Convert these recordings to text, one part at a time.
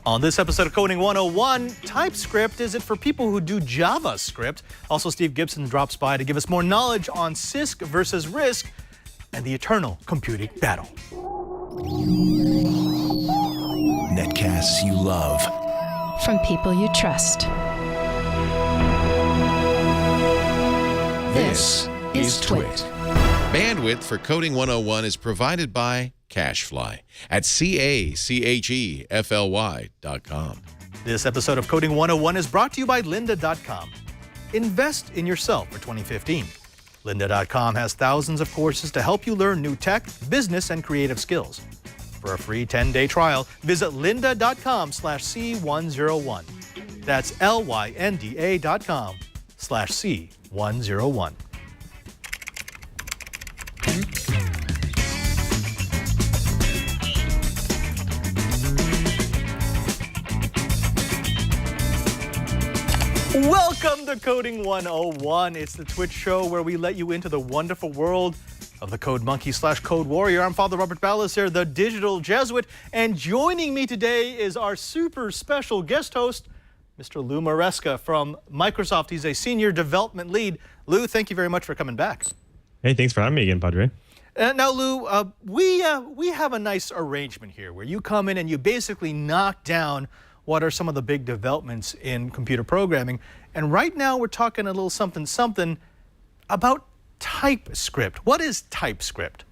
On this episode of Coding 101, TypeScript, is it for people who do JavaScript? Also, Steve Gibson drops by to give us more knowledge on CISC versus RISC and the eternal computing battle. Netcasts you love. From people you trust. This is Twit. Bandwidth for Coding 101 is provided by CacheFly at CacheFly.com. This episode of Coding 101 is brought to you by Lynda.com. Invest in yourself for 2015. Lynda.com has thousands of courses to help you learn new tech, business, and creative skills. For a free 10-day trial, visit lynda.com/C101. That's LYNDA.com/C101. Welcome to Coding 101. It's the Twitch show where we let you into the wonderful world of the Code Monkey / Code Warrior. I'm Father Robert Ballas, the digital Jesuit, and joining me today is our super special guest host, Mr. Lou Maresca from Microsoft. He's a senior development lead. Lou, thank you very much for coming back. Hey, thanks for having me again, Padre. Now, Lou, we have a nice arrangement here where you come in and you basically knock down what are some of the big developments in computer programming. And right now we're talking a little something about TypeScript. What is TypeScript?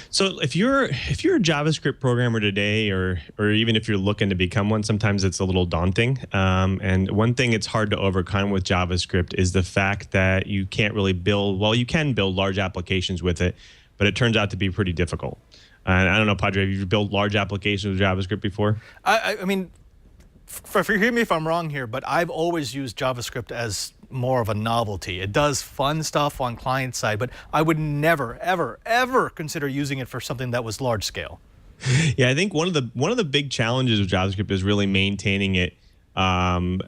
So if you're a JavaScript programmer today, or even if you're looking to become one, sometimes it's a little daunting. And one thing it's hard to overcome with JavaScript is the fact that you can't really build, well, you can build large applications with it, but it turns out to be pretty difficult. And I don't know, Padre, have you built large applications with JavaScript before? I mean, forgive me if I'm wrong here, but I've always used JavaScript as more of a novelty. It does fun stuff on client side, but I would never, ever, ever consider using it for something that was large scale. Yeah, I think one of the big challenges with JavaScript is really maintaining it. And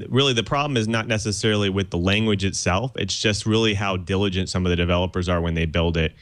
really the problem is not necessarily with the language itself. It's just really how diligent some of the developers are when they build it.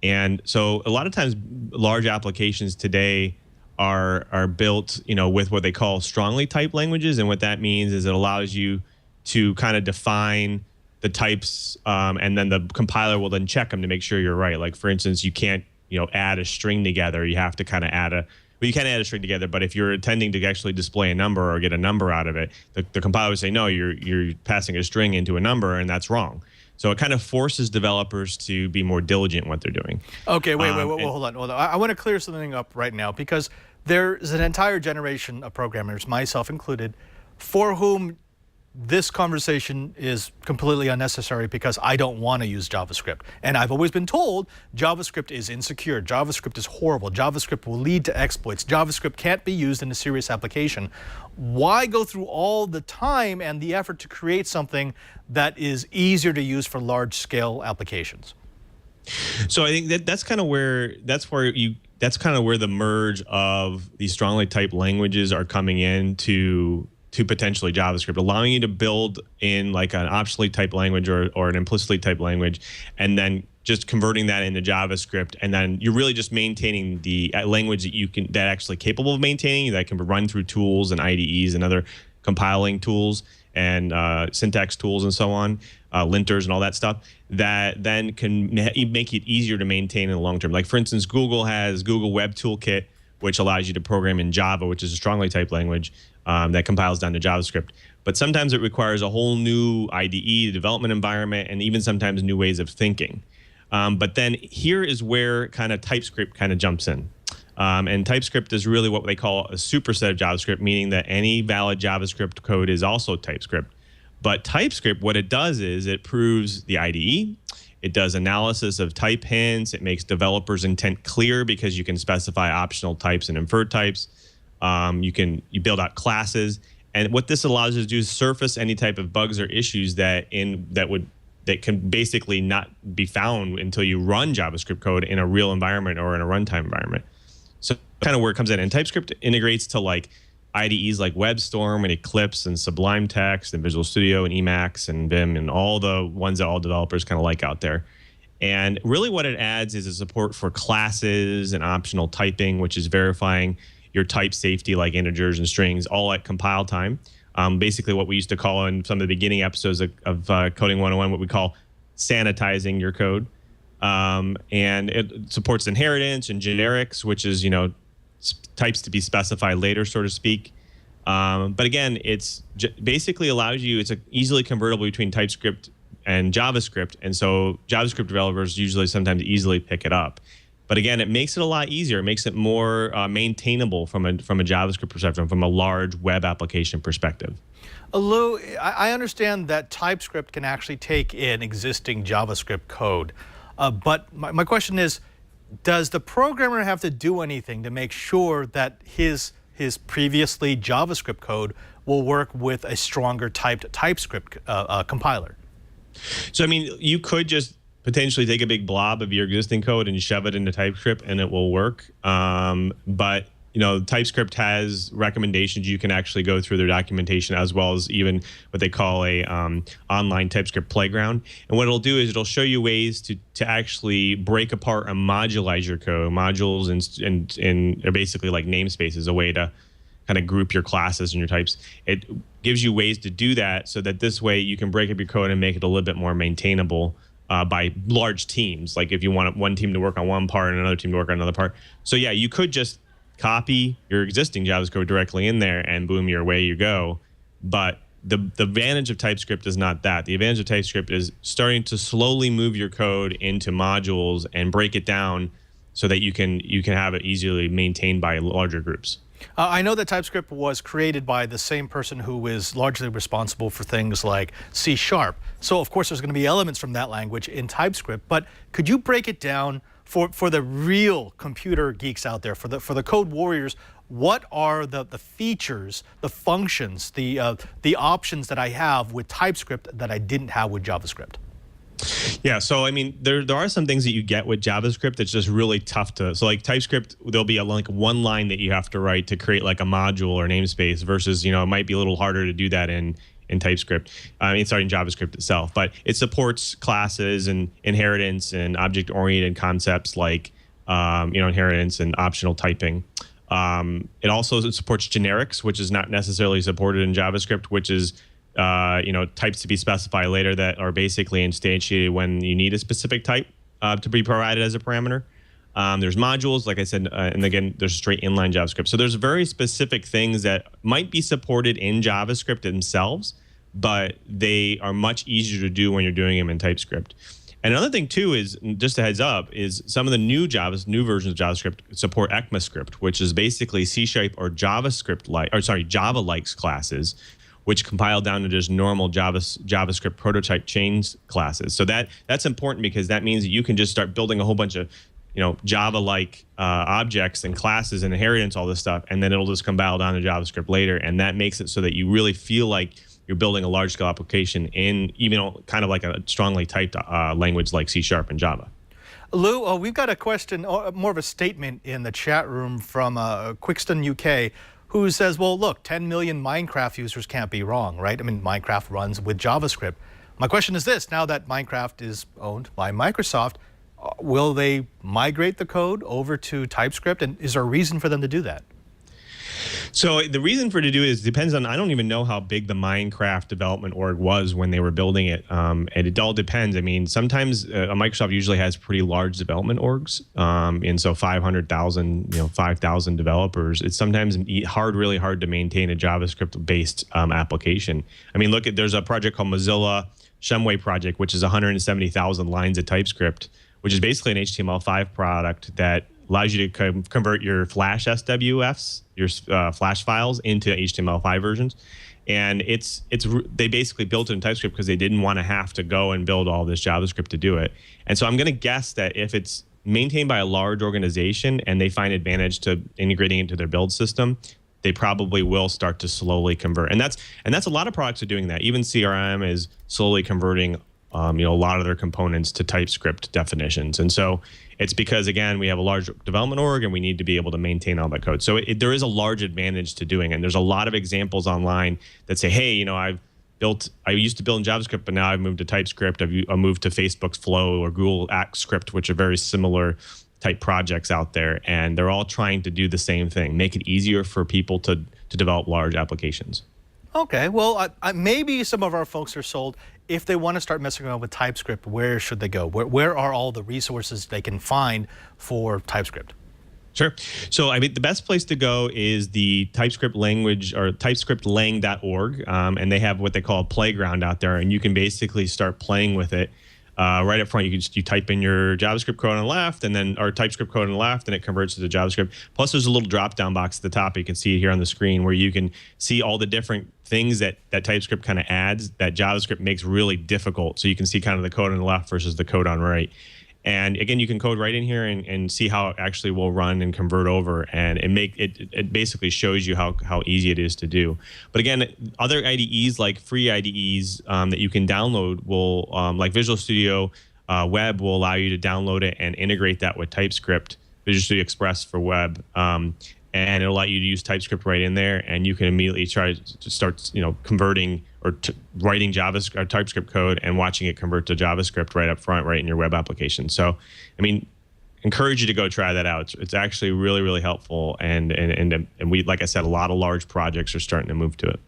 And so a lot of times large applications today are built, with what they call strongly typed languages. And what that means is it allows you to kind of define the types, and then the compiler will then check them to make sure you're right. Like, for instance, you can't, add a string together. You have to kind of you can add a string together, but if you're intending to actually display a number or get a number out of it, the compiler would say, no, you're passing a string into a number, and that's wrong. So it kind of forces developers to be more diligent in what they're doing. Okay, wait, hold on. I want to clear something up right now, because there's an entire generation of programmers, myself included, for whom this conversation is completely unnecessary because I don't want to use JavaScript. And I've always been told JavaScript is insecure, JavaScript is horrible, JavaScript will lead to exploits, JavaScript can't be used in a serious application. Why go through all the time and the effort to create something that is easier to use for large-scale applications? So I think that's kind of where the merge of these strongly typed languages are coming in to potentially JavaScript, allowing you to build in like an optionally typed language or an implicitly typed language, and then just converting that into JavaScript, and then you're really just maintaining the language that actually capable of maintaining, that can run through tools and IDEs and other compiling tools and syntax tools and so on, linters and all that stuff, that then can make it easier to maintain in the long term. Like, for instance, Google has Google Web Toolkit, which allows you to program in Java, which is a strongly typed language that compiles down to JavaScript. But sometimes it requires a whole new IDE, development environment, and even sometimes new ways of thinking. But then here is where kind of TypeScript kind of jumps in. And TypeScript is really what they call a superset of JavaScript, meaning that any valid JavaScript code is also TypeScript. But TypeScript, what it does is it proves the IDE. It does analysis of type hints. It makes developers' intent clear because you can specify optional types and inferred types. You build out classes. And what this allows you to do is surface any type of bugs or issues that can basically not be found until you run JavaScript code in a real environment or in a runtime environment. So kind of where it comes in. And TypeScript integrates to like IDEs like WebStorm and Eclipse and Sublime Text and Visual Studio and Emacs and Vim and all the ones that all developers kind of like out there. And really what it adds is a support for classes and optional typing, which is verifying your type safety like integers and strings all at compile time. Basically what we used to call in some of the beginning episodes of Coding 101, what we call sanitizing your code. And it supports inheritance and generics, which is, types to be specified later, so to speak. But again, it's basically allows you, it's easily convertible between TypeScript and JavaScript. And so JavaScript developers usually sometimes easily pick it up. But again, it makes it a lot easier. It makes it more maintainable from a JavaScript perspective, from a large web application perspective. Lou, I understand that TypeScript can actually take in existing JavaScript code. But my question is, does the programmer have to do anything to make sure that his previously JavaScript code will work with a stronger typed TypeScript compiler? So, I mean, you could just potentially take a big blob of your existing code and shove it into TypeScript and it will work. But TypeScript has recommendations. You can actually go through their documentation, as well as even what they call a online TypeScript playground. And what it'll do is it'll show you ways to actually break apart and modularize your code. Modules and are basically like namespaces, a way to kind of group your classes and your types. It gives you ways to do that so that this way you can break up your code and make it a little bit more maintainable by large teams. Like if you want one team to work on one part and another team to work on another part. So yeah, you could just copy your existing JavaScript directly in there and boom, away you go. But the advantage of TypeScript is not that. The advantage of TypeScript is starting to slowly move your code into modules and break it down so that you can have it easily maintained by larger groups. I know that TypeScript was created by the same person who is largely responsible for things like C#. So of course there's going to be elements from that language in TypeScript, but could you break it down for the real computer geeks out there, for the code warriors? What are the features, the functions, the options that I have with TypeScript that I didn't have with JavaScript? Yeah, so I mean, there are some things that you get with JavaScript that's just really tough to. So like TypeScript, there'll be like one line that you have to write to create like a module or namespace, versus it might be a little harder to do that in TypeScript. In JavaScript itself, but it supports classes and inheritance and object-oriented concepts like inheritance and optional typing. It also supports generics, which is not necessarily supported in JavaScript, which is types to be specified later that are basically instantiated when you need a specific type to be provided as a parameter. There's modules, like I said, and again, there's straight inline JavaScript. So there's very specific things that might be supported in JavaScript themselves, but they are much easier to do when you're doing them in TypeScript. And another thing too is, just a heads up, is some of the new versions of JavaScript support ECMAScript, which is basically C# or Java-like classes, which compile down to just normal JavaScript prototype chains classes. So that's important, because that means that you can just start building a whole bunch of Java-like objects and classes and inheritance, all this stuff, and then it'll just compile down to JavaScript later. And that makes it so that you really feel like you're building a large-scale application in even kind of like a strongly typed language like C# and Java. Lou, we've got a question, or more of a statement in the chat room from Quickston UK, who says, well, look, 10 million Minecraft users can't be wrong, right? I mean, Minecraft runs with JavaScript. My question is this: now that Minecraft is owned by Microsoft, will they migrate the code over to TypeScript? And is there a reason for them to do that? So the reason for it to do is depends on, I don't even know how big the Minecraft development org was when they were building it. And it all depends. I mean, sometimes Microsoft usually has pretty large development orgs. And so 500,000, 5,000 developers, it's sometimes really hard to maintain a JavaScript-based application. I mean, there's a project called Mozilla Shumway project, which is 170,000 lines of TypeScript, which is basically an HTML5 product that allows you to convert your Flash SWFs, your Flash files, into HTML5 versions. And they basically built it in TypeScript because they didn't want to have to go and build all this JavaScript to do it. And so I'm going to guess that if it's maintained by a large organization and they find advantage to integrating into their build system, they probably will start to slowly convert. And that's a lot of products are doing that. Even CRM is slowly converting a lot of their components to TypeScript definitions. And so it's because, again, we have a large development org and we need to be able to maintain all that code. So there is a large advantage to doing it. And there's a lot of examples online that say, hey, I used to build in JavaScript, but now I've moved to TypeScript. I've moved to Facebook's Flow or Google ActScript, which are very similar type projects out there, and they're all trying to do the same thing, make it easier for people to develop large applications. Okay, well, maybe some of our folks are sold. If they want to start messing around with TypeScript, where should they go? Where are all the resources they can find for TypeScript? Sure. So, I mean, the best place to go is the TypeScript language or TypeScriptLang.org, and they have what they call a playground out there, and you can basically start playing with it. Right up front, you type in your JavaScript code on the left, and then or TypeScript code on the left, and it converts to the JavaScript. Plus, there's a little drop-down box at the top. You can see it here on the screen, where you can see all the different things that TypeScript kind of adds that JavaScript makes really difficult. So you can see kind of the code on the left versus the code on the right. And again, you can code right in here and see how it actually will run and convert over, and it basically shows you how easy it is to do. But again, other IDEs like free IDEs that you can download will like Visual Studio Web will allow you to download it and integrate that with TypeScript, Visual Studio Express for web, and it'll allow you to use TypeScript right in there, and you can immediately try to start converting or writing JavaScript or TypeScript code and watching it convert to JavaScript right up front, right in your web application. So, I mean, encourage you to go try that out. It's actually really, really helpful, and we, like I said, a lot of large projects are starting to move to it.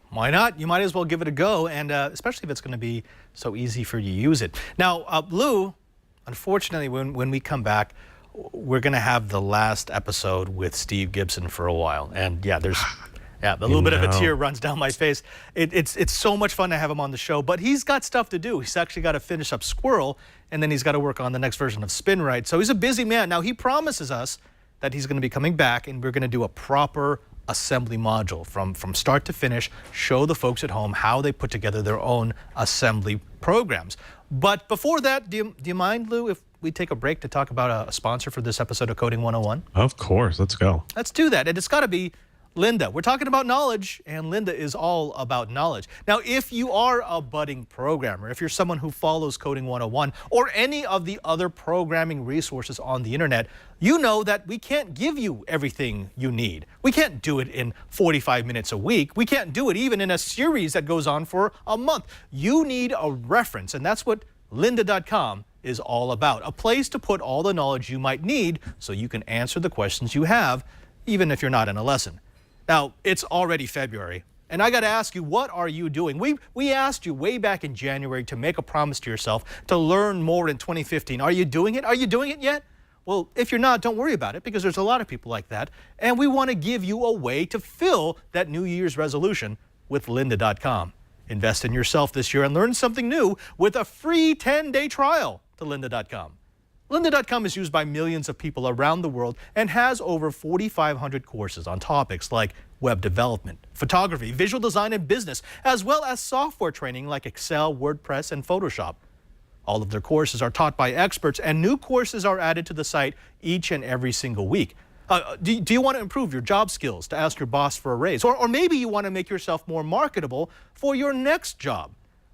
Why not? You might as well give it a go, and especially if it's going to be so easy for you to use it. Now, Lou, unfortunately, when we come back, we're going to have the last episode with Steve Gibson for a while, and yeah, there's. Yeah, a little bit of a tear runs down my face. It's so much fun to have him on the show, but he's got stuff to do. He's actually got to finish up Squirrel, and then he's got to work on the next version of SpinRite. So he's a busy man. Now, he promises us that he's going to be coming back, and we're going to do a proper assembly module from start to finish, show the folks at home how they put together their own assembly programs. But before that, do you mind, Lou, if we take a break to talk about a sponsor for this episode of Coding 101? Of course. Let's go. Let's do that. And it's got to be Lynda. We're talking about knowledge, and Lynda is all about knowledge. Now, if you are a budding programmer, if you're someone who follows Coding 101 or any of the other programming resources on the internet, you know that we can't give you everything you need. We can't do it in 45 minutes a week. We can't do it even in a series that goes on for a month. You need a reference, and that's what lynda.com is all about. A place to put all the knowledge you might need so you can answer the questions you have, even if you're not in a lesson. Now, it's already February, and I got to ask you, what are you doing? We asked you way back in January to make a promise to yourself to learn more in 2015. Are you doing it? Are you doing it yet? Well, if you're not, don't worry about it, because there's a lot of people like that, and we want to give you a way to fill that New Year's resolution with lynda.com. Invest in yourself this year and learn something new with a free 10-day trial to lynda.com. Lynda.com is used by millions of people around the world and has over 4,500 courses on topics like web development, photography, visual design, and business, as well as software training like Excel, WordPress, and Photoshop. All of their courses are taught by experts, and new courses are added to the site each and every single week. Do you want to improve your job skills, to ask your boss for a raise? Or maybe you want to make yourself more marketable for your next job.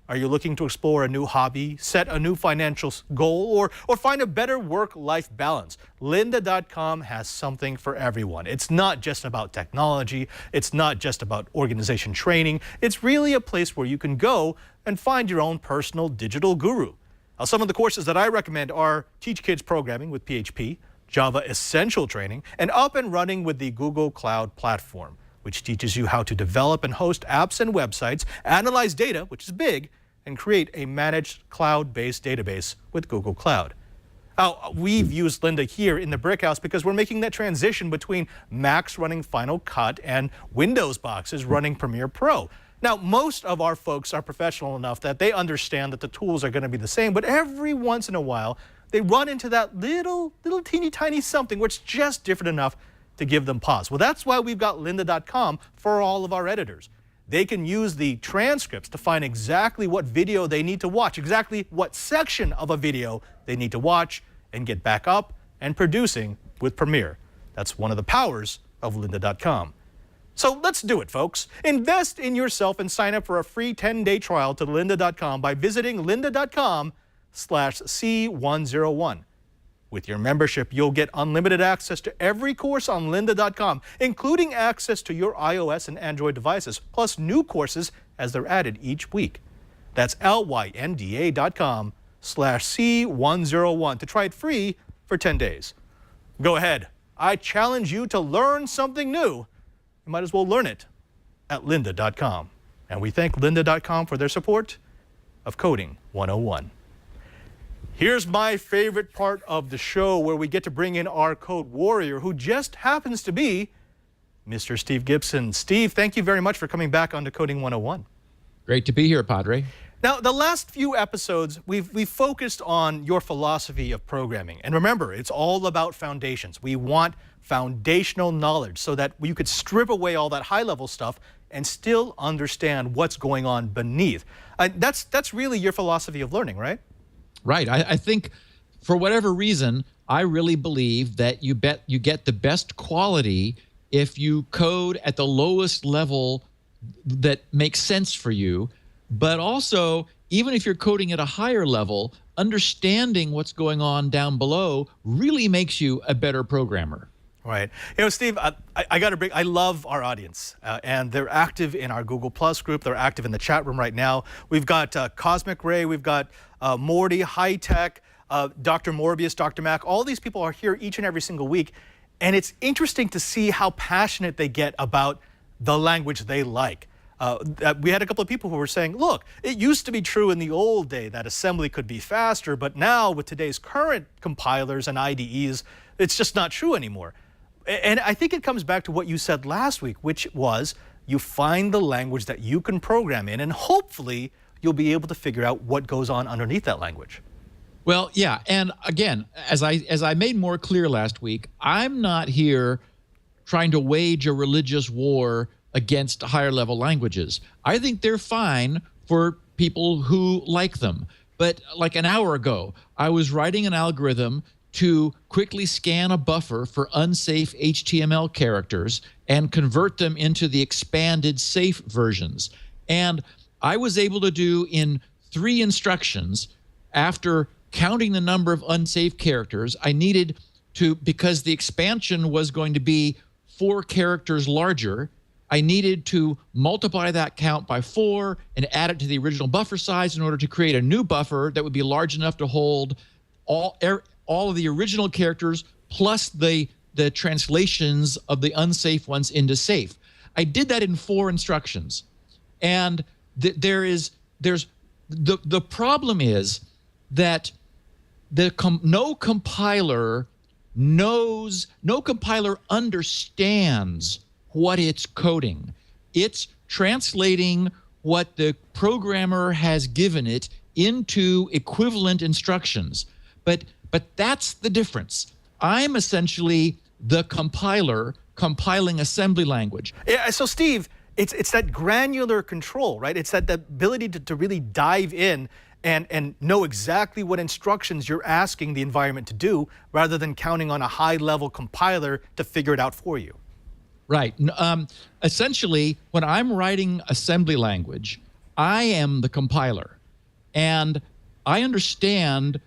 Are you looking to explore a new hobby, set a new financial goal, or find a better work-life balance? Lynda.com has something for everyone. It's not just about technology. It's not just about organization training. It's really a place where you can go and find your own personal digital guru. Now, some of the courses that I recommend are Teach Kids Programming with PHP, Java Essential Training, and Up and Running with the Google Cloud Platform, which teaches you how to develop and host apps and websites, analyze data, which is big, and create a managed cloud-based database with Google Cloud. Now, we've used Lynda here in the Brickhouse because we're making that transition between Macs running Final Cut and Windows boxes running Premiere Pro. Now, most of our folks are professional enough that they understand that the tools are going to be the same, but every once in a while, they run into that little teeny tiny something which is just different enough to give them pause. Well, that's why we've got lynda.com for all of our editors. They can use the transcripts to find exactly what video they need to watch, exactly what section of a video they need to watch, and get back up and producing with Premiere. That's one of the powers of lynda.com. So let's do it, folks. Invest in yourself and sign up for a free 10-day trial to lynda.com by visiting lynda.com/C101. With your membership, you'll get unlimited access to every course on lynda.com, including access to your iOS and Android devices, plus new courses as they're added each week. That's lynda.com/C101 to try it free for 10 days. Go ahead. I challenge you to learn something new. You might as well learn it at lynda.com. And we thank lynda.com for their support of Coding 101. Here's my favorite part of the show, where we get to bring in our code warrior, who just happens to be Mr. Steve Gibson. Steve, thank you very much for coming back onto Coding 101. Great to be here, Padre. Now, the last few episodes, we've focused on your philosophy of programming. And remember, it's all about foundations. We want foundational knowledge so that you could strip away all that high-level stuff and still understand what's going on beneath. That's really your philosophy of learning, right? Right. I think for whatever reason, I really believe that you get the best quality if you code at the lowest level that makes sense for you. But also, even if you're coding at a higher level, understanding what's going on down below really makes you a better programmer. Right. You know, Steve, I got to bring, I love our audience, and they're active in our Google Plus group. They're active in the chat room right now. We've got Cosmic Ray, we've got Morty, High Tech, Dr. Morbius, Dr. Mac. All these people are here each and every single week. And it's interesting to see how passionate they get about the language they like. We had a couple of people who were saying, look, it used to be true in the old day that assembly could be faster, but now with today's current compilers and IDEs, it's just not true anymore. And I think it comes back to what you said last week, which was you find the language that you can program in, and hopefully you'll be able to figure out what goes on underneath that language. Well, yeah, and again, as I made more clear last week, I'm not here trying to wage a religious war against higher level languages. I think they're fine for people who like them. But like an hour ago, I was writing an algorithm to quickly scan a buffer for unsafe HTML characters and convert them into the expanded safe versions. And I was able to do in 3 instructions, after counting the number of unsafe characters, I needed to, because the expansion was going to be 4 characters larger, I needed to multiply that count by 4 and add it to the original buffer size in order to create a new buffer that would be large enough to hold all of the original characters plus the translations of the unsafe ones into safe. I did that in 4 instructions. And the problem is that no compiler understands what it's coding. It's translating what the programmer has given it into equivalent instructions. But that's the difference. I'm essentially the compiler compiling assembly language. Yeah, so Steve, it's that granular control, right? It's that the ability to really dive in and know exactly what instructions you're asking the environment to do, rather than counting on a high-level compiler to figure it out for you. Right. Essentially, when I'm writing assembly language, I am the compiler. And I understand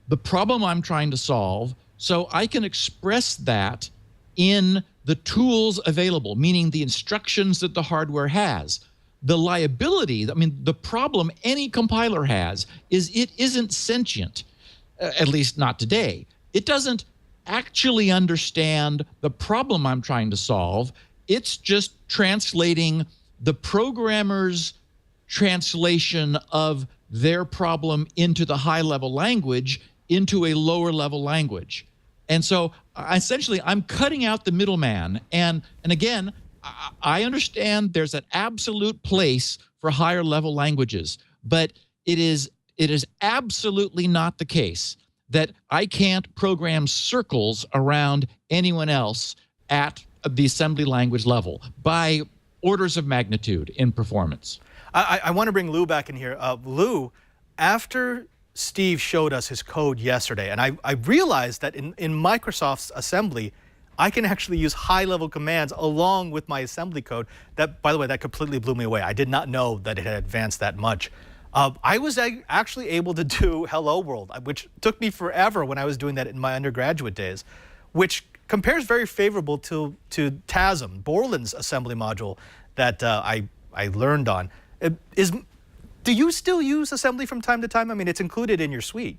the problem I'm trying to solve, so I can express that in the tools available, meaning the instructions that the hardware has. The liability, the problem any compiler has is it isn't sentient, at least not today. It doesn't actually understand the problem I'm trying to solve. It's just translating the programmer's translation of their problem into the high-level language into a lower-level language. And so essentially I'm cutting out the middleman. And again, I understand there's an absolute place for higher-level languages, but it is absolutely not the case that I can't program circles around anyone else at the assembly language level by orders of magnitude in performance. I want to bring Lou back in here. Lou, after Steve showed us his code yesterday, and I realized that in Microsoft's assembly, I can actually use high-level commands along with my assembly code. That, by the way, that completely blew me away. I did not know that it had advanced that much. I was actually able to do Hello World, which took me forever when I was doing that in my undergraduate days, which compares very favorable to TASM, Borland's assembly module that I learned on. Do you still use assembly from time to time? I mean, it's included in your suite.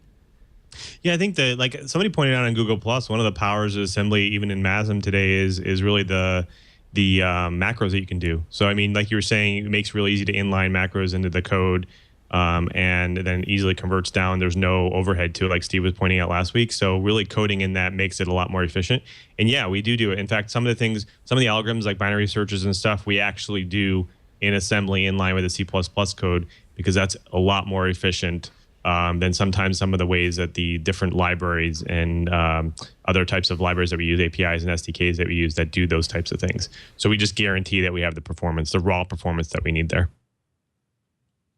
Yeah, I think that, like somebody pointed out on Google Plus, one of the powers of assembly, even in MASM today, is really the macros that you can do. So I mean, like you were saying, it makes it really easy to inline macros into the code, and then easily converts down. There's no overhead to it, like Steve was pointing out last week. So really coding in that makes it a lot more efficient. And yeah, we do it. In fact, some of the algorithms like binary searches and stuff, we actually do in assembly in line with the C++ code, because that's a lot more efficient than sometimes some of the ways that the different libraries and other types of libraries that we use, APIs and SDKs that we use, that do those types of things. So we just guarantee that we have the performance, the raw performance that we need there.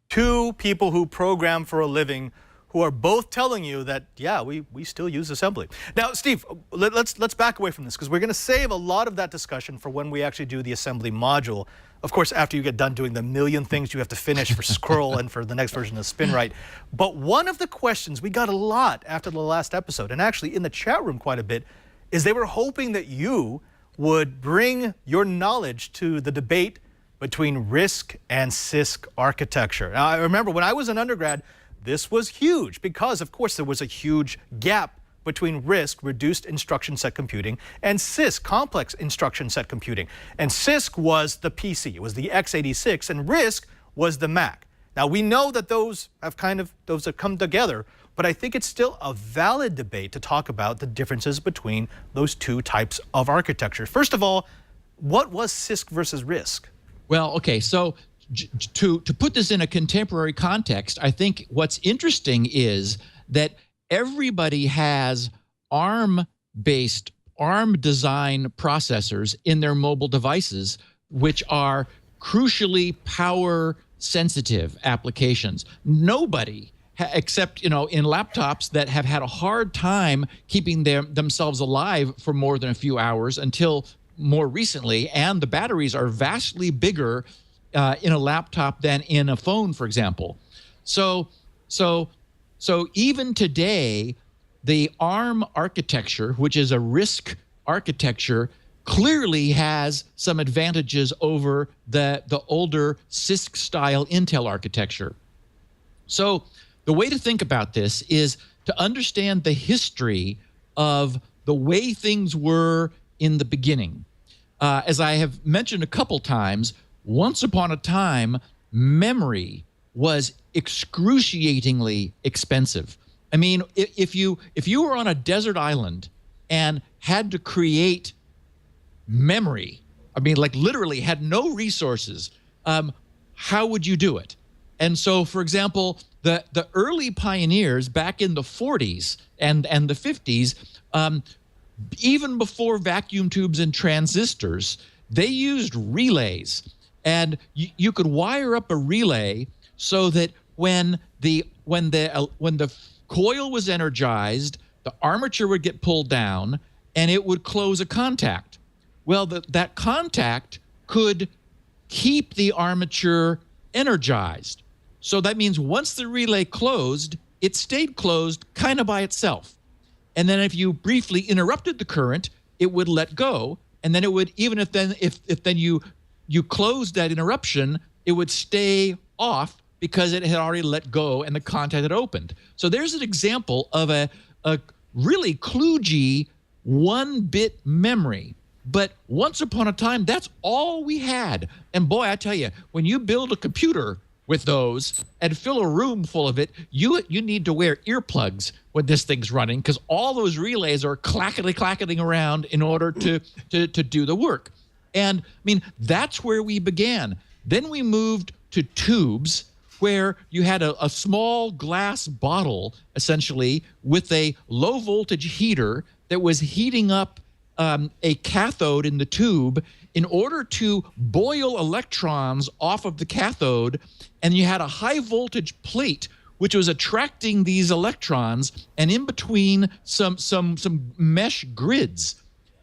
Two people who program for a living who are both telling you that, yeah, we still use assembly. Now, Steve, let's back away from this, because we're going to save a lot of that discussion for when we actually do the assembly module. Of course, after you get done doing the million things you have to finish for Scroll and for the next version of SpinRite. But one of the questions we got a lot after the last episode, and actually in the chat room quite a bit, is they were hoping that you would bring your knowledge to the debate between RISC and CISC architecture. Now, I remember when I was an undergrad, this was huge because, of course, there was a huge gap between RISC, reduced instruction set computing, and CISC, complex instruction set computing. And CISC was the PC, it was the x86, and RISC was the Mac. Now, we know that those have come together, but I think it's still a valid debate to talk about the differences between those two types of architecture. First of all, what was CISC versus RISC? Well, okay, so to put this in a contemporary context, I think what's interesting is that everybody has ARM-based, ARM-design processors in their mobile devices, which are crucially power-sensitive applications. Nobody, except in laptops that have had a hard time keeping themselves alive for more than a few hours until more recently, and the batteries are vastly bigger in a laptop than in a phone, for example. So even today, the ARM architecture, which is a RISC architecture, clearly has some advantages over the older CISC-style Intel architecture. So the way to think about this is to understand the history of the way things were in the beginning. As I have mentioned a couple times, once upon a time, memory was excruciatingly expensive. I mean, if you were on a desert island and had to create memory, I mean, like literally had no resources, how would you do it? And so, for example, the early pioneers back in the 40s and the 50s, even before vacuum tubes and transistors, they used relays. And you could wire up a relay so that when the coil was energized, the armature would get pulled down and it would close a contact. Well, that contact could keep the armature energized. So that means once the relay closed, it stayed closed kind of by itself. And then if you briefly interrupted the current, it would let go. And then it would, even if you closed that interruption, it would stay off because it had already let go and the contact had opened. So there's an example of a really kludgy one-bit memory. But once upon a time, that's all we had. And boy, I tell you, when you build a computer with those and fill a room full of it, you need to wear earplugs when this thing's running, because all those relays are clacketing around in order to do the work. And I mean, that's where we began. Then we moved to tubes, where you had a small glass bottle, essentially, with a low voltage heater that was heating up a cathode in the tube in order to boil electrons off of the cathode. And you had a high voltage plate which was attracting these electrons, and in between some mesh grids.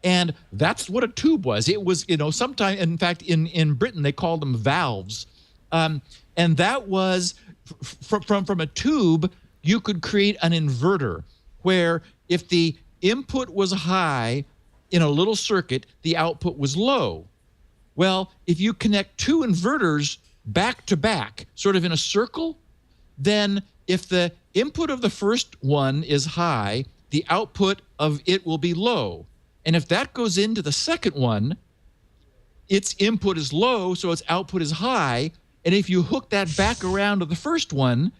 And that's what a tube was. It was, sometime, in fact, in Britain, they called them valves. And that was, from a tube, you could create an inverter where if the input was high in a little circuit, the output was low. Well, if you connect two inverters back to back, sort of in a circle, then if the input of the first one is high, the output of it will be low. And if that goes into the second one, its input is low, so its output is high. And if you hook that back around to the first one,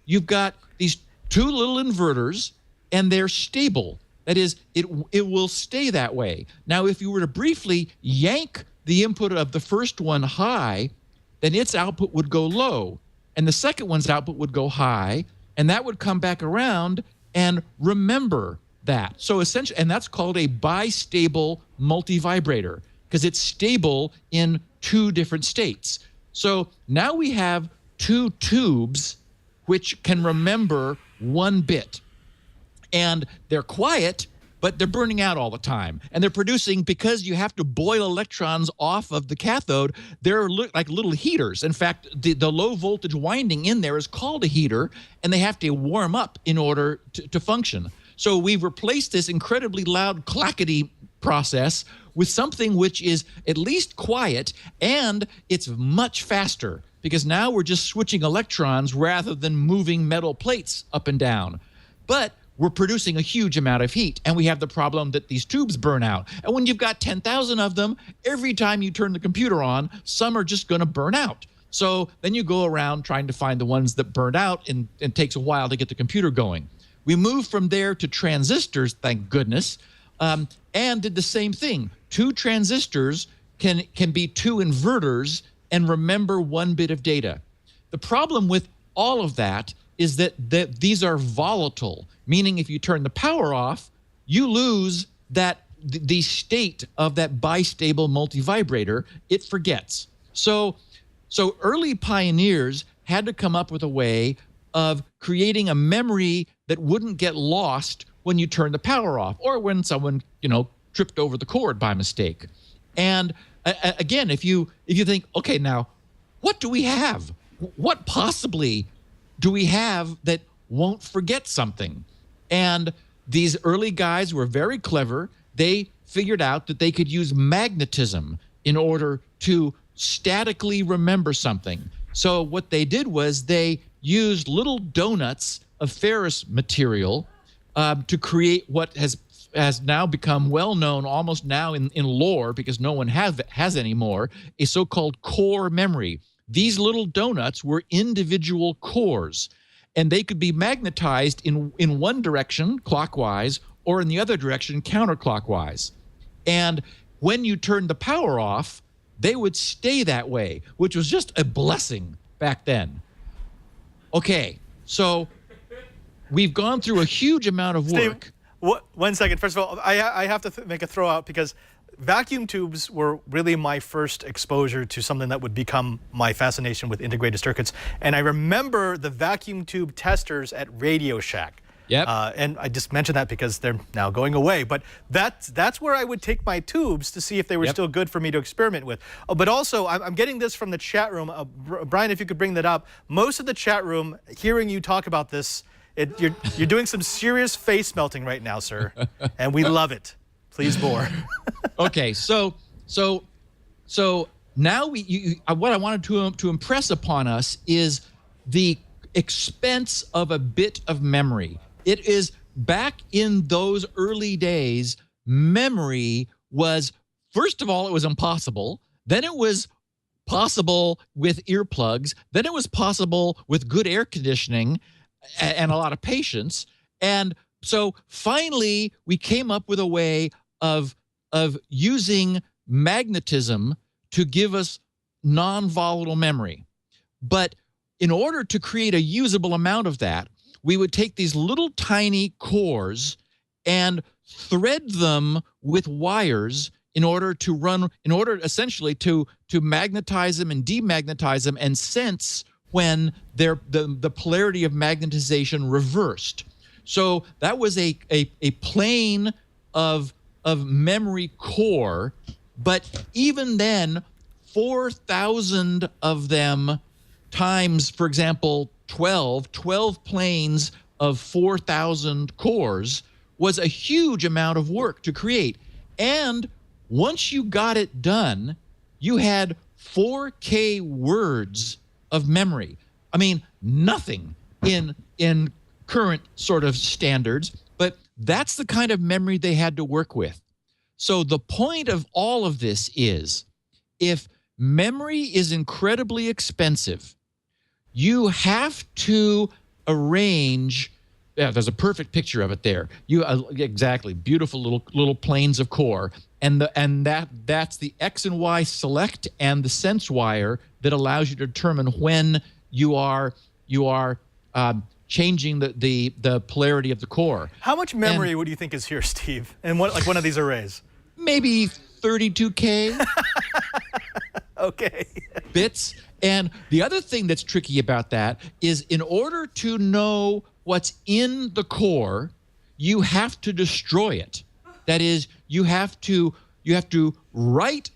you've got these two little inverters, and they're stable. That is, it will stay that way. Now, if you were to briefly yank the input of the first one high, then its output would go low, and the second one's output would go high, and that would come back around and remember that. So essentially, and that's called a bistable multivibrator, because it's stable in two different states. So now we have two tubes which can remember one bit. And they're quiet, but they're burning out all the time. And they're producing, because you have to boil electrons off of the cathode, they're like little heaters. In fact, the low voltage winding in there is called a heater, and they have to warm up in order to function. So we've replaced this incredibly loud clackety process with something which is at least quiet, and it's much faster, because now we're just switching electrons rather than moving metal plates up and down. But we're producing a huge amount of heat, and we have the problem that these tubes burn out. And when you've got 10,000 of them, every time you turn the computer on, some are just going to burn out. So then you go around trying to find the ones that burn out, and it takes a while to get the computer going. We moved from there to transistors, thank goodness, and did the same thing. Two transistors can be two inverters and remember one bit of data. The problem with all of that is that these are volatile, meaning if you turn the power off, you lose the state of that bistable multivibrator. It forgets. So early pioneers had to come up with a way of creating a memory that wouldn't get lost when you turn the power off, or when someone tripped over the cord by mistake. And again, if you think, okay, now what do we have? What possibly do we have that won't forget something? And these early guys were very clever. They figured out that they could use magnetism in order to statically remember something. So what they did was they used little donuts of ferrous material to create what has now become well known, almost now in lore, because no one has anymore, a so-called core memory. These little donuts were individual cores, and they could be magnetized in one direction, clockwise, or in the other direction, counterclockwise. And when you turned the power off, they would stay that way, which was just a blessing back then. Okay, so we've gone through a huge amount of work. Steve, 1 second. First of all, I have to make a throw out, because vacuum tubes were really my first exposure to something that would become my fascination with integrated circuits. And I remember the vacuum tube testers at Radio Shack. Yep. And I just mentioned that because they're now going away. But that's where I would take my tubes to see if they were still good for me to experiment with. But also, I'm getting this from the chat room. Brian, if you could bring that up. Most of the chat room, hearing you talk about this, you're doing some serious face melting right now, sir. And we love it. Please more. Okay, so now what I wanted to impress upon us is the expense of a bit of memory. It is back in those early days, memory was, first of all, it was impossible. Then it was possible with earplugs. Then it was possible with good air conditioning and a lot of patience. And so finally, we came up with a way of using magnetism to give us non-volatile memory. But in order to create a usable amount of that, we would take these little tiny cores and thread them with wires in order essentially to magnetize them and demagnetize them and sense when the polarity of magnetization reversed. So that was a plane of memory core, but even then, 4,000 of them times, for example, 12 planes of 4,000 cores was a huge amount of work to create. And once you got it done, you had 4K words of memory. I mean, nothing in current sort of standards, but that's the kind of memory they had to work with. So the point of all of this is, if memory is incredibly expensive, you have to arrange. Yeah, there's a perfect picture of it there. You exactly, beautiful little planes of core, and that's the X and Y select and the sense wire that allows you to determine when you are changing the polarity of the core. How much memory would you think is here, Steve? And what, like one of these arrays? Maybe 32K. Okay. Bits. And the other thing that's tricky about that is, in order to know what's in the core, you have to destroy it. That is, you have to write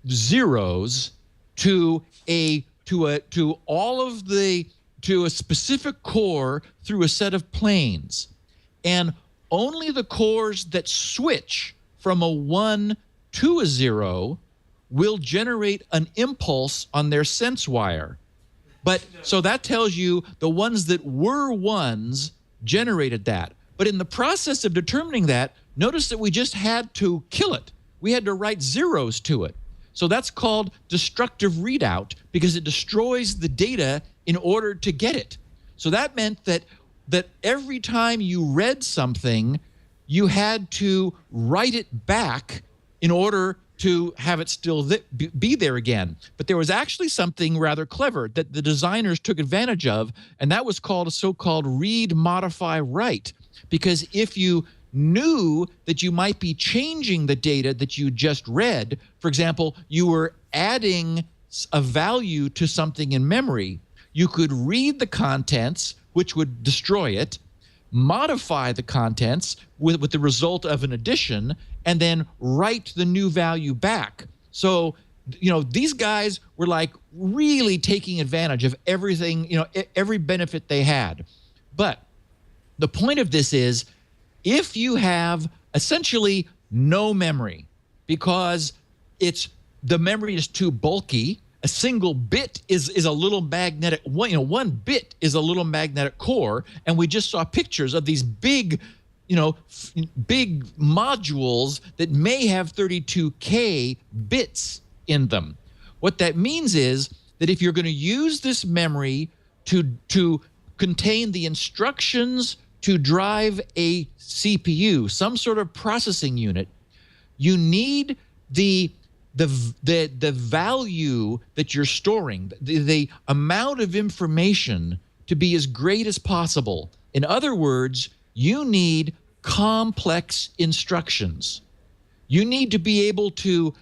zeros to a specific core through a set of planes. And only the cores that switch from a 1 to a 0 will generate an impulse on their sense wire. But so that tells you the ones that were 1s generated that. But in the process of determining that, notice that we just had to kill it. We had to write zeros to it. So that's called destructive readout, because it destroys the data in order to get it. So that meant that every time you read something, you had to write it back in order to have it still be there again. But there was actually something rather clever that the designers took advantage of, and that was called a so-called read, modify, write. Because if you knew that you might be changing the data that you just read, for example, you were adding a value to something in memory, you could read the contents, which would destroy it, modify the contents with the result of an addition, and then write the new value back. So, these guys were like really taking advantage of everything, every benefit they had. But the point of this is, if you have essentially no memory because the memory is too bulky, a single bit is a little magnetic. One bit is a little magnetic core, and we just saw pictures of these big modules that may have 32K bits in them. What that means is that if you're going to use this memory to contain the instructions to drive a CPU, some sort of processing unit, you need the value that you're storing, the amount of information to be as great as possible. In other words, you need complex instructions. You need to be able to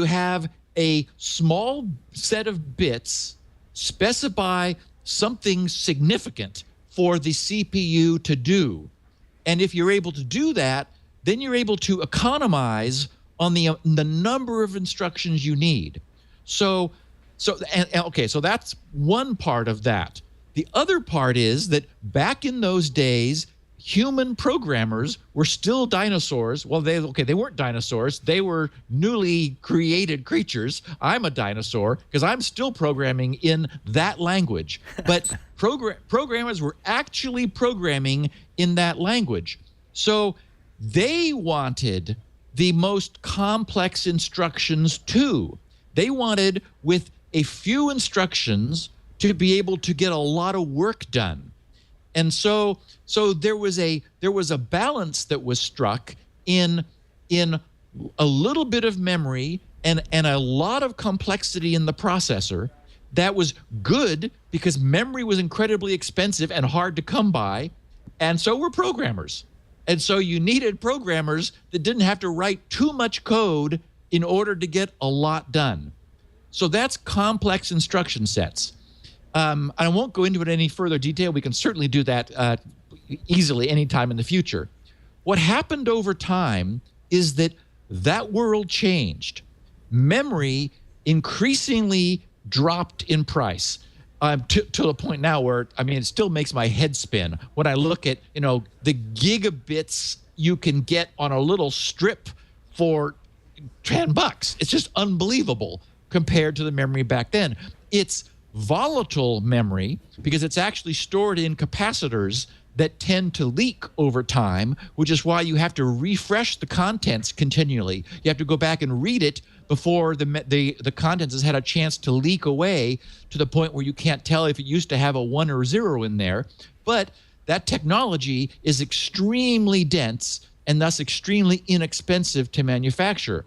have a small set of bits specify something significant for the CPU to do. And if you're able to do that, then you're able to economize on the number of instructions you need. So that's one part of that. The other part is that back in those days, human programmers were still dinosaurs. Well, they weren't dinosaurs. They were newly created creatures. I'm a dinosaur because I'm still programming in that language. But programmers were actually programming in that language. So they wanted the most complex instructions too. They wanted, with a few instructions, to be able to get a lot of work done. And so there was a balance that was struck in a little bit of memory and a lot of complexity in the processor. That was good because memory was incredibly expensive and hard to come by, and so were programmers. And so you needed programmers that didn't have to write too much code in order to get a lot done. So that's complex instruction sets. I won't go into it in any further detail. We can certainly do that easily anytime in the future. What happened over time is that world changed. Memory increasingly dropped in price to the point now where, it still makes my head spin when I look at, the gigabits you can get on a little strip for $10. It's just unbelievable compared to the memory back then. It's volatile memory because it's actually stored in capacitors that tend to leak over time, which is why you have to refresh the contents continually. You have to go back and read it before the contents has had a chance to leak away to the point where you can't tell if it used to have a 1 or 0 in there. But that technology is extremely dense and thus extremely inexpensive to manufacture.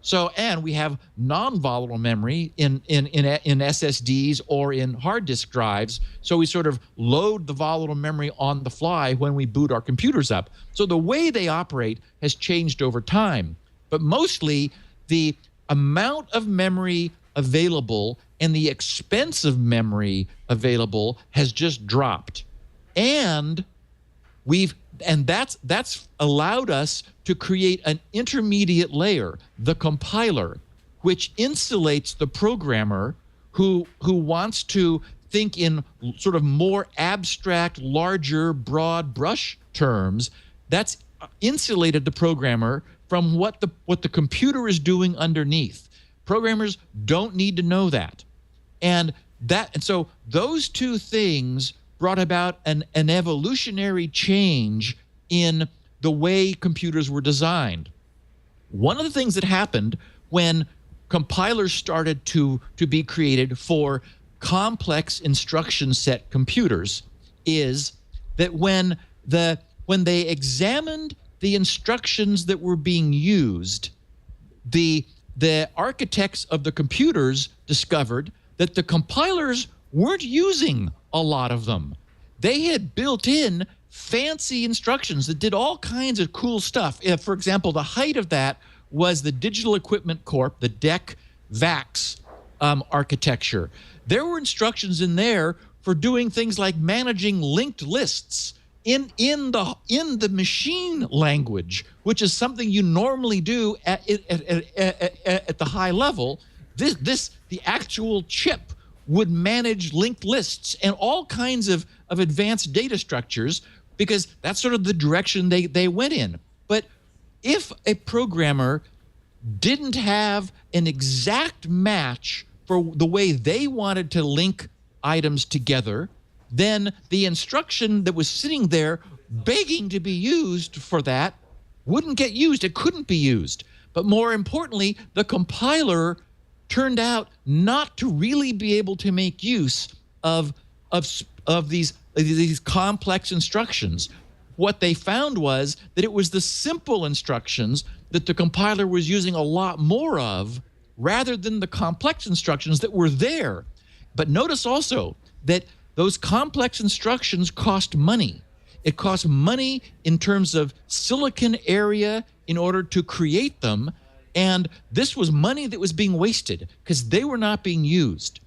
So, and we have non-volatile memory in SSDs or in hard disk drives. So we sort of load the volatile memory on the fly when we boot our computers up. So the way they operate has changed over time. But mostly the amount of memory available and the expense of memory available has just dropped. And that's allowed us to create an intermediate layer, the compiler, which insulates the programmer who wants to think in sort of more abstract, larger, broad brush terms. That's insulated the programmer from what the computer is doing underneath. Programmers don't need to know that. And so those two things brought about an evolutionary change in the way computers were designed. One of the things that happened when compilers started to be created for complex instruction set computers is that when they examined the instructions that were being used, the architects of the computers discovered that the compilers weren't using a lot of them. They had built in fancy instructions that did all kinds of cool stuff. For example, the height of that was the Digital Equipment Corp, the DEC VAX architecture. There were instructions in there for doing things like managing linked lists in the machine language, which is something you normally do at the high level. The actual chip would manage linked lists and all kinds of advanced data structures, because that's sort of the direction they went in. But if a programmer didn't have an exact match for the way they wanted to link items together, then the instruction that was sitting there begging to be used for that wouldn't get used. It couldn't be used. But more importantly, the compiler turned out not to really be able to make use of these complex instructions. What they found was that it was the simple instructions that the compiler was using a lot more of, rather than the complex instructions that were there. But notice also that those complex instructions cost money. It cost money in terms of silicon area in order to create them. And this was money that was being wasted because they were not being used.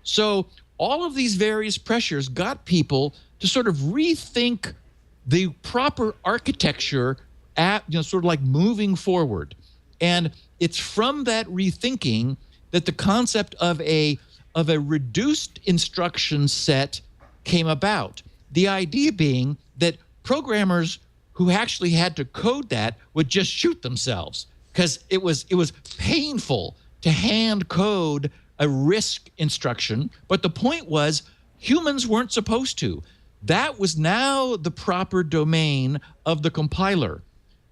So all of these various pressures got people to sort of rethink the proper architecture sort of like moving forward. And it's from that rethinking that the concept of a reduced instruction set came about. The idea being that programmers who actually had to code that would just shoot themselves, because it was painful to hand code a RISC instruction. But the point was, humans weren't supposed to. That was now the proper domain of the compiler,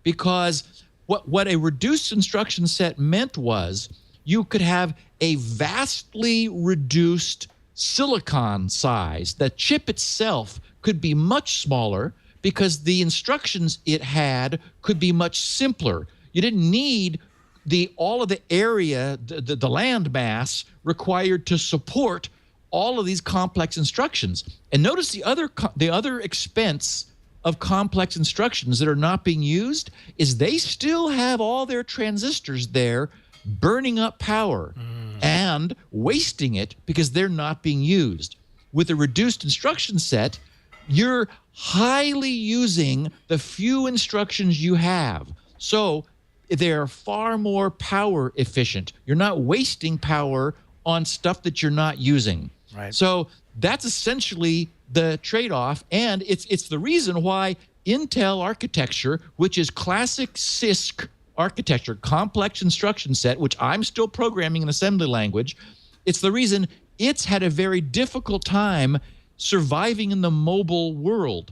because what a reduced instruction set meant was you could have a vastly reduced silicon size. The chip itself could be much smaller because the instructions it had could be much simpler. You didn't need all of the area, the land mass required to support all of these complex instructions. And notice the other expense of complex instructions that are not being used is they still have all their transistors there burning up power and wasting it because they're not being used. With a reduced instruction set, you're highly using the few instructions you have. So they're far more power efficient. You're not wasting power on stuff that you're not using. Right. So that's essentially the trade-off, and it's the reason why Intel architecture, which is classic CISC architecture, complex instruction set, which I'm still programming in assembly language, it's the reason it's had a very difficult time surviving in the mobile world.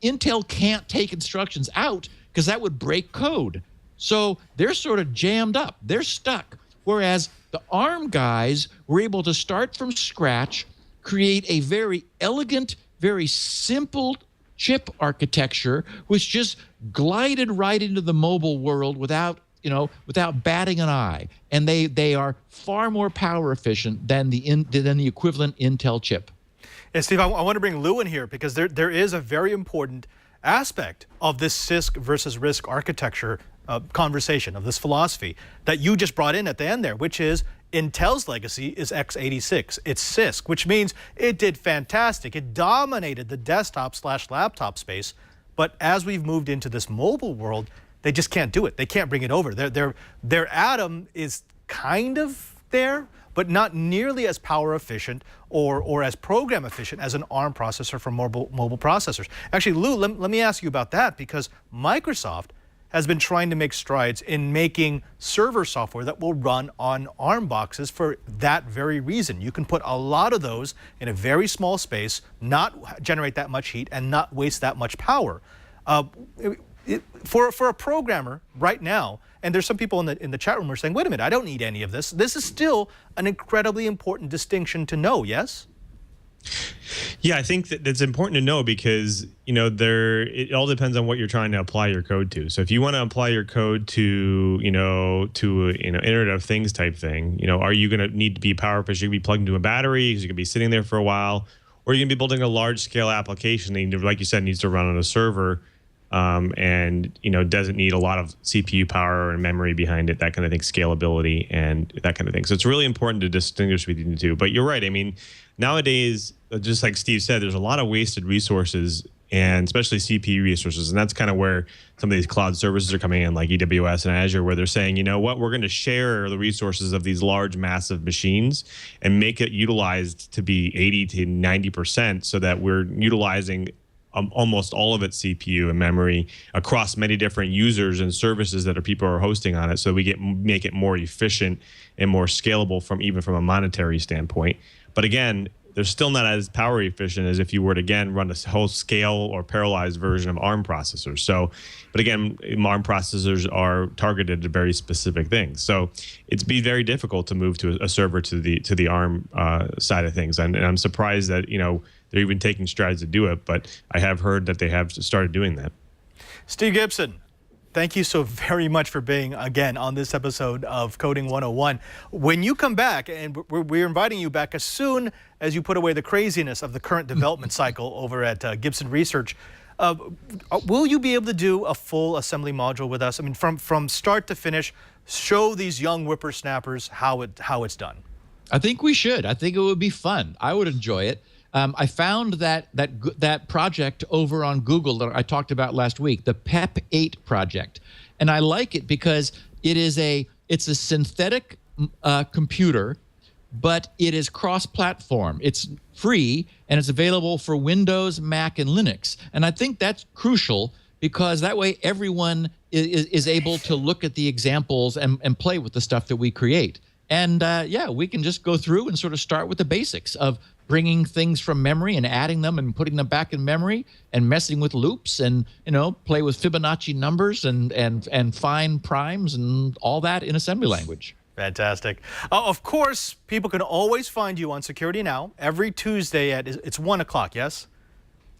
Intel can't take instructions out because that would break code. So they're sort of jammed up. They're stuck. Whereas the ARM guys were able to start from scratch, create a very elegant, very simple chip architecture, which just glided right into the mobile world without batting an eye. And they are far more power efficient than the equivalent Intel chip. Yeah, Steve, I want to bring Lou in here because there is a very important aspect of this CISC versus RISC architecture conversation, of this philosophy that you just brought in at the end there, which is Intel's legacy is x86. It's CISC, which means it did fantastic. It dominated the desktop/laptop space. But as we've moved into this mobile world, they just can't do it. They can't bring it over. Their Atom is kind of there, but not nearly as power efficient or as program efficient as an ARM processor for mobile processors. Actually, Lou, let me ask you about that, because Microsoft has been trying to make strides in making server software that will run on ARM boxes for that very reason. You can put a lot of those in a very small space, not generate that much heat, and not waste that much power. For a programmer right now, and there's some people in the chat room who are saying, wait a minute, I don't need any of this. This is still an incredibly important distinction to know, yes? Yeah, I think that's important to know because, it all depends on what you're trying to apply your code to. So if you want to apply your code to, Internet of Things type thing, are you going to need to be power efficient? You're going to be plugged into a battery because you're going to be sitting there for a while, or you're going to be building a large scale application that, like you said, needs to run on a server. And doesn't need a lot of CPU power and memory behind it, that kind of thing, scalability and that kind of thing. So it's really important to distinguish between the two. But you're right. I mean, nowadays, just like Steve said, there's a lot of wasted resources, and especially CPU resources. And that's kind of where some of these cloud services are coming in, like AWS and Azure, where they're saying, you know what, we're going to share the resources of these large, massive machines and make it utilized to be 80 to 90% so that we're utilizing almost all of its CPU and memory across many different users and services that people are hosting on it, so we make it more efficient and more scalable even from a monetary standpoint. But again, they're still not as power efficient as if you were to, again, run a whole scale or parallelized version of ARM processors. So, but again, ARM processors are targeted to very specific things. So it's been very difficult to move to a server to the ARM side of things. And I'm surprised that, they're even taking strides to do it, but I have heard that they have started doing that. Steve Gibson, thank you so very much for being, again, on this episode of Coding 101. When you come back, and we're inviting you back as soon as you put away the craziness of the current development cycle over at Gibson Research, will you be able to do a full assembly module with us? I mean, from start to finish, show these young whippersnappers how it's done. I think we should. I think it would be fun. I would enjoy it. I found that project over on Google that I talked about last week, the PEP8 project, and I like it because it's a synthetic computer, but it is cross-platform. It's free and it's available for Windows, Mac, and Linux. And I think that's crucial because that way everyone is able to look at the examples and play with the stuff that we create. And yeah, we can just go through and sort of start with the basics of bringing things from memory and adding them and putting them back in memory and messing with loops and, play with Fibonacci numbers and find primes and all that in assembly language. Fantastic. Of course, people can always find you on Security Now every Tuesday it's 1 o'clock, yes?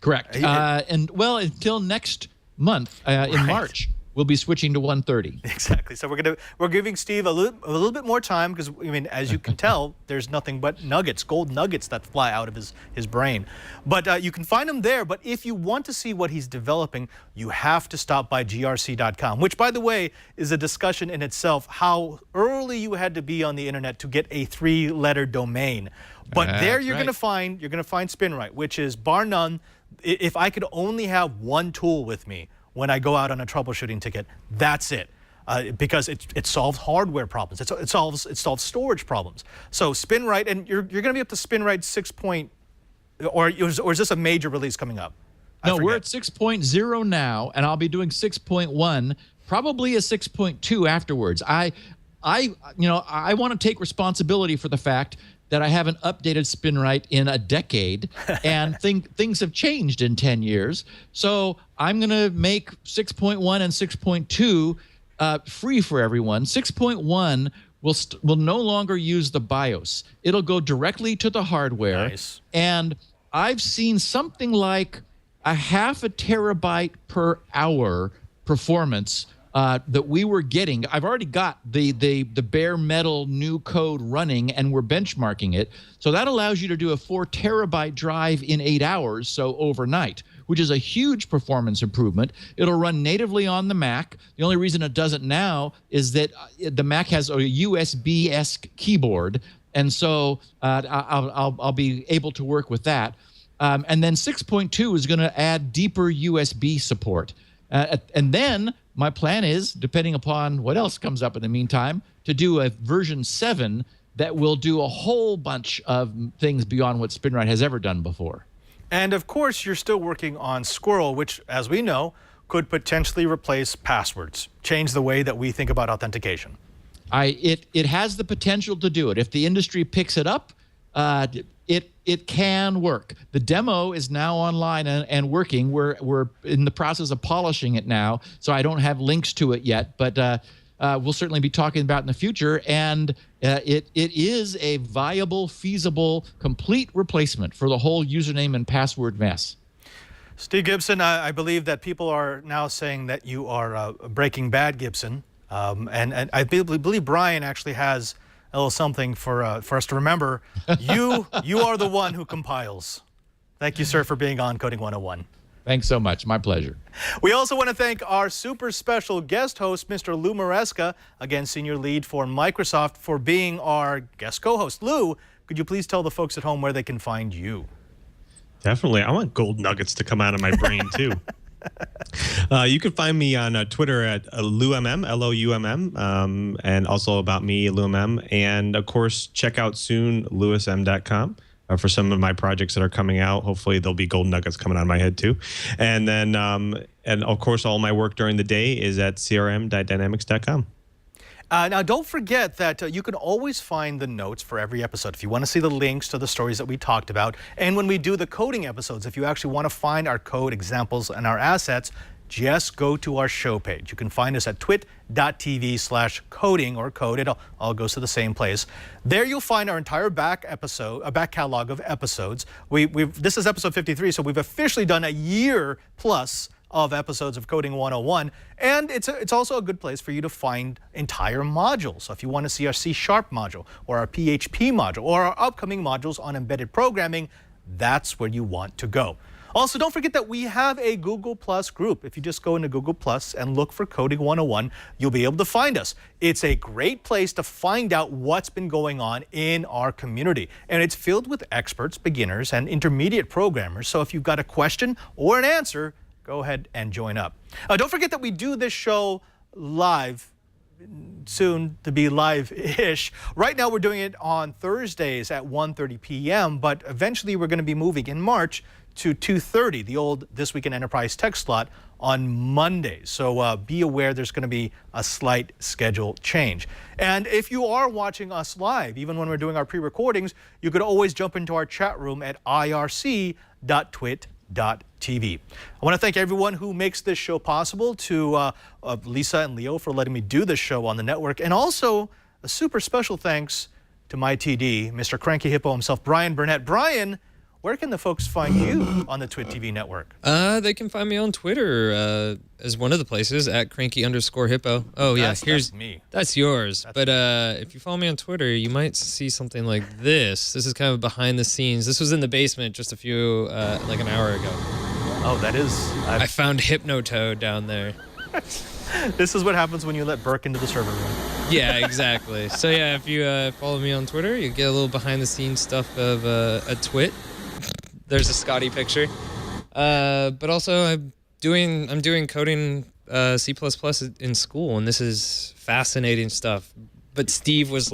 Correct. And well, until next month in March. We'll be switching to 1:30. Exactly. So we're giving Steve a little bit more time because, I mean, as you can tell, there's nothing but nuggets, gold nuggets that fly out of his brain. But you can find him there. But if you want to see what he's developing, you have to stop by grc.com, which, by the way, is a discussion in itself, how early you had to be on the internet to get a 3-letter domain. But there you're going to find SpinRite, which is, bar none, if I could only have one tool with me when I go out on a troubleshooting ticket, that's it. Because it solves hardware problems. It solves storage problems. So SpinRite, and you're going to be up to SpinRite 6. Or is this a major release coming up? No, we're at 6.0 now, and I'll be doing 6.1, probably a 6.2 afterwards. I want to take responsibility for the fact that I haven't updated SpinRite in a decade, and things have changed in 10 years. So I'm going to make 6.1 and 6.2 free for everyone. 6.1 will no longer use the BIOS. It'll go directly to the hardware. Nice. And I've seen something like a 0.5 terabyte per hour performance that we were getting. I've already got the bare metal new code running, and we're benchmarking it. So that allows you to do a 4 terabyte drive in 8 hours, so overnight, which is a huge performance improvement. It'll run natively on the Mac. The only reason it doesn't now is that the Mac has a USB-esque keyboard, and so I'll be able to work with that. And then 6.2 is going to add deeper USB support. And then my plan is, depending upon what else comes up in the meantime, to do a version 7 that will do a whole bunch of things beyond what SpinRite has ever done before. And of course, you're still working on Squirrel, which, as we know, could potentially replace passwords, change the way that we think about authentication. It has the potential to do it. If the industry picks it up, it can work. The demo is now online and working. We're in the process of polishing it now, so I don't have links to it yet, but we'll certainly be talking about it in the future. And it is a viable, feasible, complete replacement for the whole username and password mess. Steve Gibson, I believe that people are now saying that you are Breaking Bad Gibson, and I believe Brian actually has a little something for us to remember. You are the one who compiles. Thank you, sir, for being on Coding 101. Thanks so much. My pleasure. We also want to thank our super special guest host, Mr. Lou Maresca, again, senior lead for Microsoft, for being our guest co-host. Lou, could you please tell the folks at home where they can find you? Definitely. I want gold nuggets to come out of my brain, too. You can find me on Twitter at LouMM, LOUMM, and also about me, LouMM. And, of course, check out soon lewism.com for some of my projects that are coming out. Hopefully, there'll be gold nuggets coming out of my head, too. And then, and of course, all my work during the day is at crm.dynamics.com. Now, don't forget that you can always find the notes for every episode if you want to see the links to the stories that we talked about. And when we do the coding episodes, if you actually want to find our code examples and our assets, just go to our show page. You can find us at twit.tv/coding or code. It all goes to the same place. There you'll find our entire back catalog of episodes. This is episode 53, so we've officially done a year plus of episodes of Coding 101, and it's also a good place for you to find entire modules. So if you want to see our C# module or our PHP module or our upcoming modules on embedded programming, that's where you want to go. Also, don't forget that we have a Google Plus group. If you just go into Google Plus and look for Coding 101, you'll be able to find us. It's a great place to find out what's been going on in our community. And it's filled with experts, beginners, and intermediate programmers. So if you've got a question or an answer, go ahead and join up. Don't forget that we do this show live, soon to be live-ish. Right now we're doing it on Thursdays at 1:30 p.m., but eventually we're going to be moving in March to 2:30, the old This Week in Enterprise Tech slot, on Mondays. So be aware there's going to be a slight schedule change. And if you are watching us live, even when we're doing our pre-recordings, you could always jump into our chat room at irc.twit.tv. I want to thank everyone who makes this show possible, to Lisa and Leo for letting me do this show on the network, and also a super special thanks to my TD, Mr. Cranky Hippo himself, Brian Burnett. Brian, where can the folks find you on the Twit TV network? They can find me on Twitter as one of the places, at cranky_hippo. Oh, yeah, that's me. That's yours. That's if you follow me on Twitter, you might see something like this. This is kind of behind the scenes. This was in the basement just a few, like an hour ago. Oh, that is... I found Hypnotoad down there. This is what happens when you let Burke into the server room. Yeah, exactly. So, yeah, if you follow me on Twitter, you get a little behind-the-scenes stuff of a twit. There's a Scotty picture. But also, I'm doing coding C++ in school, and this is fascinating stuff. But Steve was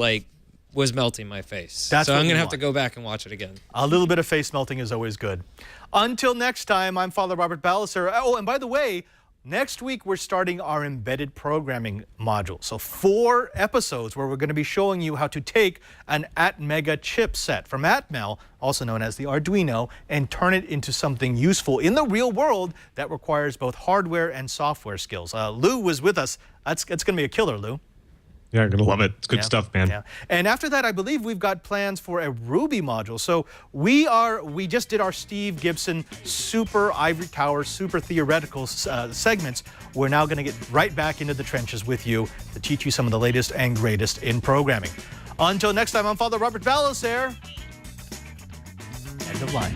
melting my face. So I'm going to have to go back and watch it again. A little bit of face melting is always good. Until next time, I'm Father Robert Ballecer. Oh, and by the way, Next week, we're starting our embedded programming module. So 4 episodes where we're going to be showing you how to take an Atmega chipset from Atmel, also known as the Arduino, and turn it into something useful in the real world that requires both hardware and software skills. Lou was with us. It's going to be a killer, Lou. Yeah, you're gonna love it. It's good stuff, man. Yeah. And after that, I believe we've got plans for a Ruby module. So we just did our Steve Gibson super ivory tower, super theoretical segments. We're now going to get right back into the trenches with you to teach you some of the latest and greatest in programming. Until next time, I'm Father Robert Vallis there. End of line.